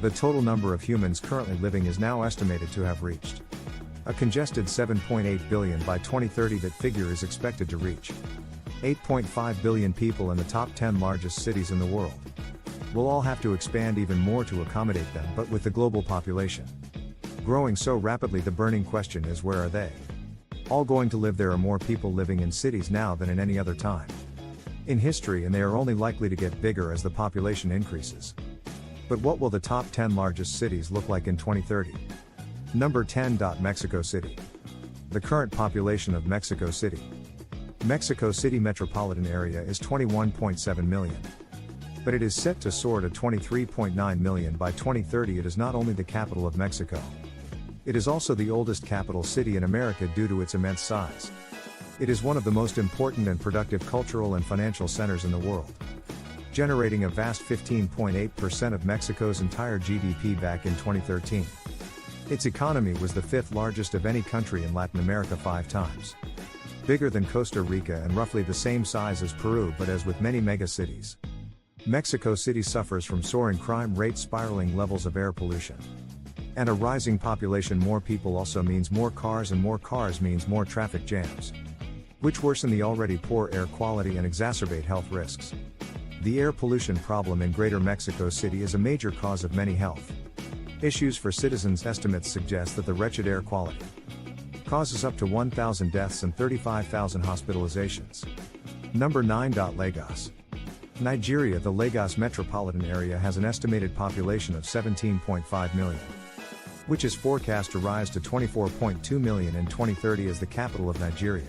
The total number of humans currently living is now estimated to have reached a congested 7.8 billion by 2030. That figure is expected to reach 8.5 billion people in the top 10 largest cities in the world. We'll all have to expand even more to accommodate them, but with the global population growing so rapidly, the burning question is, where are they all going to live? There are more people living in cities now than in any other time in history, and they are only likely to get bigger as the population increases. But what will the top 10 largest cities look like in 2030? Number 10. Mexico City. The current population of Mexico City. Mexico City metropolitan area is 21.7 million. But it is set to soar to 23.9 million by 2030. It is not only the capital of Mexico. It is also the oldest capital city in America due to its immense size. It is one of the most important and productive cultural and financial centers in the world, generating a vast 15.8% of Mexico's entire GDP back in 2013. Its economy was the fifth largest of any country in Latin America, 5 times bigger than Costa Rica and roughly the same size as Peru. But as with many megacities, Mexico City suffers from soaring crime rates, spiraling levels of air pollution, and a rising population. More people also means more cars, and more cars means more traffic jams, which worsen the already poor air quality and exacerbate health risks. The air pollution problem in Greater Mexico City is a major cause of many health issues for citizens. Estimates suggest that the wretched air quality causes up to 1,000 deaths and 35,000 hospitalizations. Number 9. Lagos. Nigeria. The Lagos metropolitan area has an estimated population of 17.5 million, which is forecast to rise to 24.2 million in 2030 as the capital of Nigeria.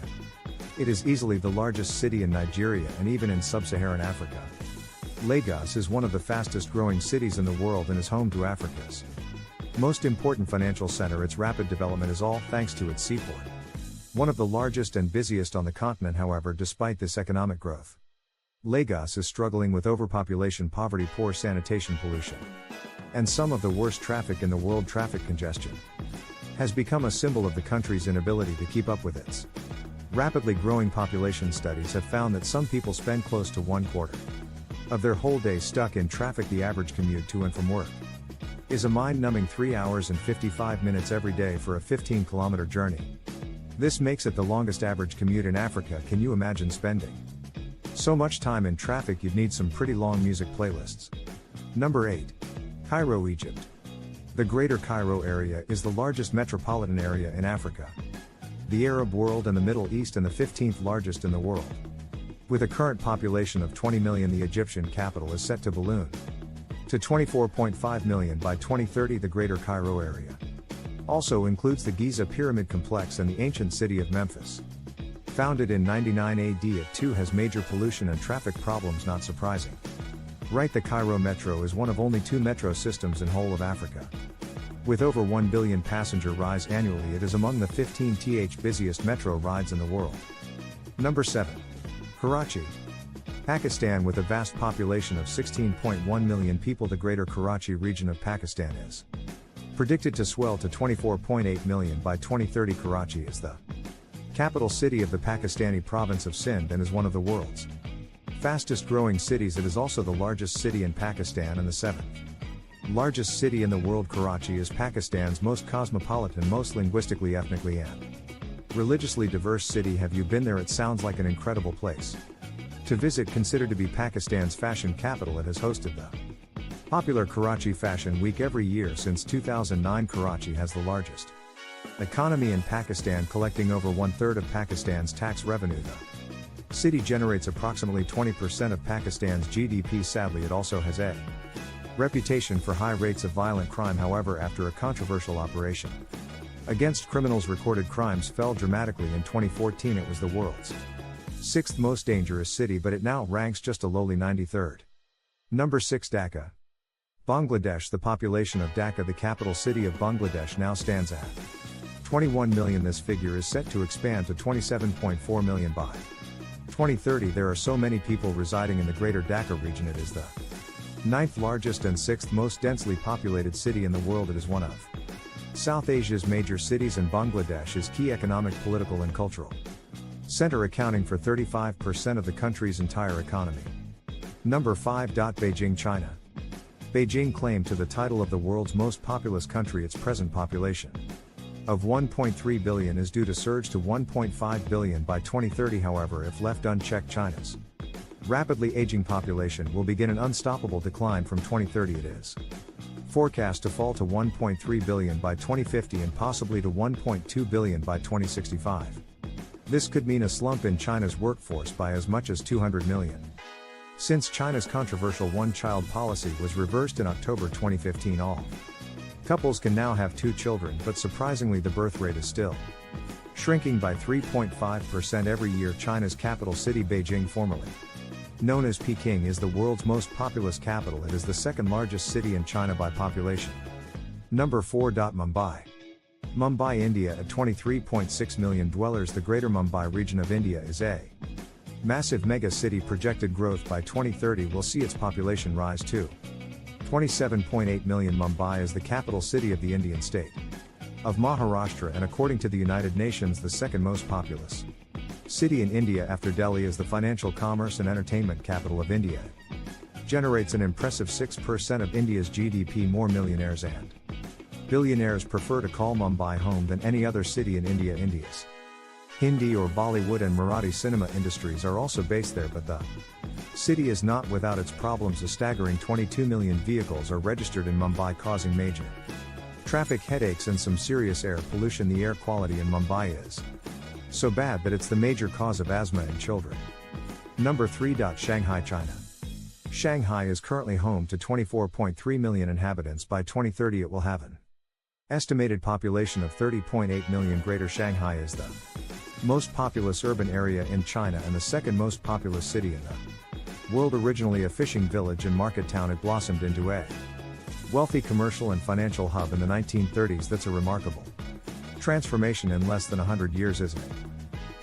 It is easily the largest city in Nigeria and even in sub-Saharan Africa. Lagos is one of the fastest growing cities in the world and is home to Africa's most important financial center. Its rapid development is all thanks to its seaport, one of the largest and busiest on the continent. However, despite this economic growth, Lagos is struggling with overpopulation, poverty, poor sanitation, pollution, and some of the worst traffic in the world. Traffic congestion has become a symbol of the country's inability to keep up with its rapidly growing population. Studies have found that some people spend close to 1/4 of their whole day stuck in traffic. The average commute to and from work is a mind-numbing 3 hours and 55 minutes every day for a 15-kilometer journey. This makes it the longest average commute in Africa. Can you imagine spending so much time in traffic? You'd need some pretty long music playlists. Number 8. Cairo, Egypt. The Greater Cairo area is the largest metropolitan area in Africa, the Arab world and the Middle East, and the 15th largest in the world. With a current population of 20 million, the Egyptian capital is set to balloon to 24.5 million by 2030. The Greater Cairo area also includes the Giza Pyramid Complex and the ancient city of Memphis. Founded in 99 AD, it too has major pollution and traffic problems. Not surprising, right? The Cairo Metro is one of only 2 metro systems in whole of Africa. With over 1 billion passenger rides annually, it is among the 15th busiest metro rides in the world. Number 7. Karachi. Pakistan. With a vast population of 16.1 million people, the Greater Karachi region of Pakistan is predicted to swell to 24.8 million by 2030. Karachi is the capital city of the Pakistani province of Sindh and is one of the world's fastest growing cities. It is also the largest city in Pakistan and the 7th largest city in the world. Karachi is Pakistan's most cosmopolitan, most linguistically, ethnically, and religiously diverse city. Have you been there? It sounds like an incredible place to visit. Considered to be Pakistan's fashion capital, it has hosted the popular Karachi Fashion Week every year since 2009. Karachi has the largest economy in Pakistan, collecting over 1/3 of Pakistan's tax revenue. The city generates approximately 20% of Pakistan's GDP. Sadly, it also has a reputation for high rates of violent crime. However, after a controversial operation against criminals, recorded crimes fell dramatically. In 2014, it was the world's 6th most dangerous city, but it now ranks just a lowly 93rd. Number 6. Dhaka. Bangladesh. The population of Dhaka, the capital city of Bangladesh, now stands at 21 million. This figure is set to expand to 27.4 million by 2030. There are so many people residing in the Greater Dhaka region. It is the 9th largest and 6th most densely populated city in the world. It is one of South Asia's major cities, and Bangladesh is key economic, political and cultural center, accounting for 35% of the country's entire economy. Number 5. Beijing, China. Beijing claimed to the title of the world's most populous country its present population of 1.3 billion is due to surge to 1.5 billion by 2030. However, if left unchecked, China's rapidly aging population will begin an unstoppable decline. From 2030 it is forecast to fall to 1.3 billion by 2050 and possibly to 1.2 billion by 2065. This could mean a slump in China's workforce by as much as 200 million. Since China's controversial one-child policy was reversed in October 2015, all couples can now have 2 children, but surprisingly the birth rate is still shrinking by 3.5% every year. China's capital city Beijing, formerly known as Peking, is the world's most populous capital. It is the second largest city in China by population. Number 4. Mumbai. Mumbai, India. At 23.6 million dwellers, the Greater Mumbai region of India is a massive mega city. Projected growth by 2030 will see its population rise to 27.8 million. Mumbai is the capital city of the Indian state of Maharashtra and, according to the United Nations, the second most populous city in India after Delhi. Is the financial, commerce and entertainment capital of India. Generates an impressive 6% of India's GDP. More millionaires and billionaires prefer to call Mumbai home than any other city in India. India's Hindi or Bollywood and Marathi cinema industries are also based there, but the city is not without its problems. A staggering 22 million vehicles are registered in Mumbai, causing major traffic headaches and some serious air pollution. The air quality in Mumbai is so bad that it's the major cause of asthma in children. Number 3. Shanghai, China. Shanghai is currently home to 24.3 million inhabitants. By 2030 it will have an estimated population of 30.8 million. Greater Shanghai is the most populous urban area in China and the second most populous city in the world. Originally a fishing village and market town, it blossomed into a wealthy commercial and financial hub in the 1930s. That's a remarkable transformation in less than 100 years, isn't it?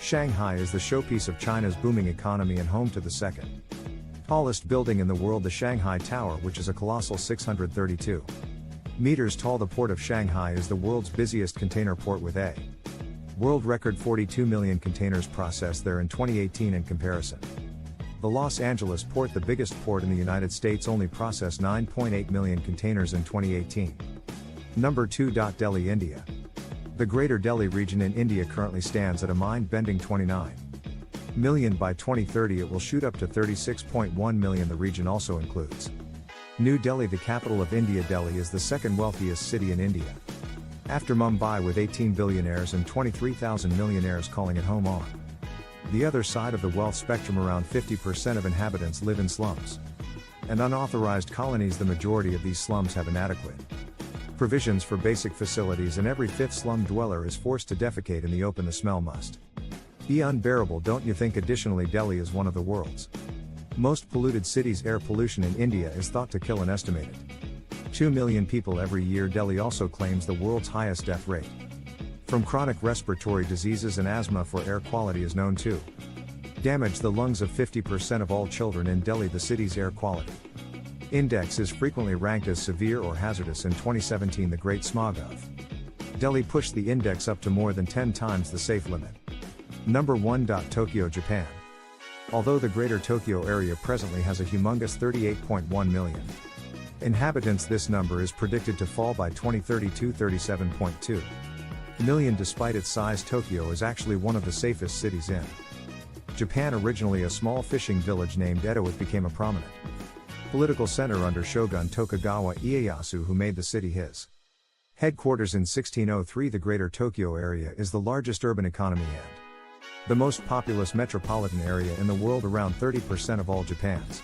Shanghai is the showpiece of China's booming economy and home to the second tallest building in the world, the Shanghai Tower, which is a colossal 632 meters tall. The port of Shanghai is the world's busiest container port with a world record 42 million containers processed there in 2018. In comparison, the Los Angeles port, the biggest port in the United States, only processed 9.8 million containers in 2018. Number 2. Delhi, India. The Greater Delhi region in India currently stands at a mind-bending 29 million. By 2030 it will shoot up to 36.1 million. The region also includes New Delhi, the capital of India. Delhi is the second wealthiest city in India, after Mumbai, with 18 billionaires and 23,000 millionaires calling it home. On the other side of the wealth spectrum, around 50% of inhabitants live in slums and unauthorized colonies. The majority of these slums have inadequate provisions for basic facilities, and every fifth slum dweller is forced to defecate in the open. The smell must be unbearable, don't you think? Additionally, Delhi is one of the world's most polluted cities. Air pollution in India is thought to kill an estimated 2 million people every year. Delhi also claims the world's highest death rate from chronic respiratory diseases and asthma, for air quality is known to damage the lungs of 50% of all children in Delhi. The city's air quality index is frequently ranked as severe or hazardous. In 2017, the Great Smog of Delhi pushed the index up to more than 10 times the safe limit. Number 1. Tokyo, Japan. Although the Greater Tokyo area presently has a humongous 38.1 million inhabitants, this number is predicted to fall by 2030 to 37.2 million. Despite its size, Tokyo is actually one of the safest cities in Japan. Originally a small fishing village named Edo, it became a prominent political center under Shogun Tokugawa Ieyasu, who made the city his headquarters in 1603. The Greater Tokyo area is the largest urban economy and the most populous metropolitan area in the world. Around 30% of all Japan's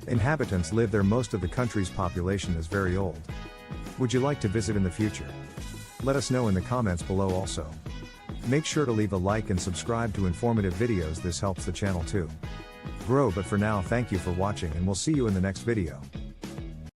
inhabitants live there. Most of the country's population is very old. Would you like to visit in the future? Let us know in the comments below. Also, make sure to leave a like and subscribe to informative videos. This helps the channel to grow. But for now, thank you for watching and we'll see you in the next video.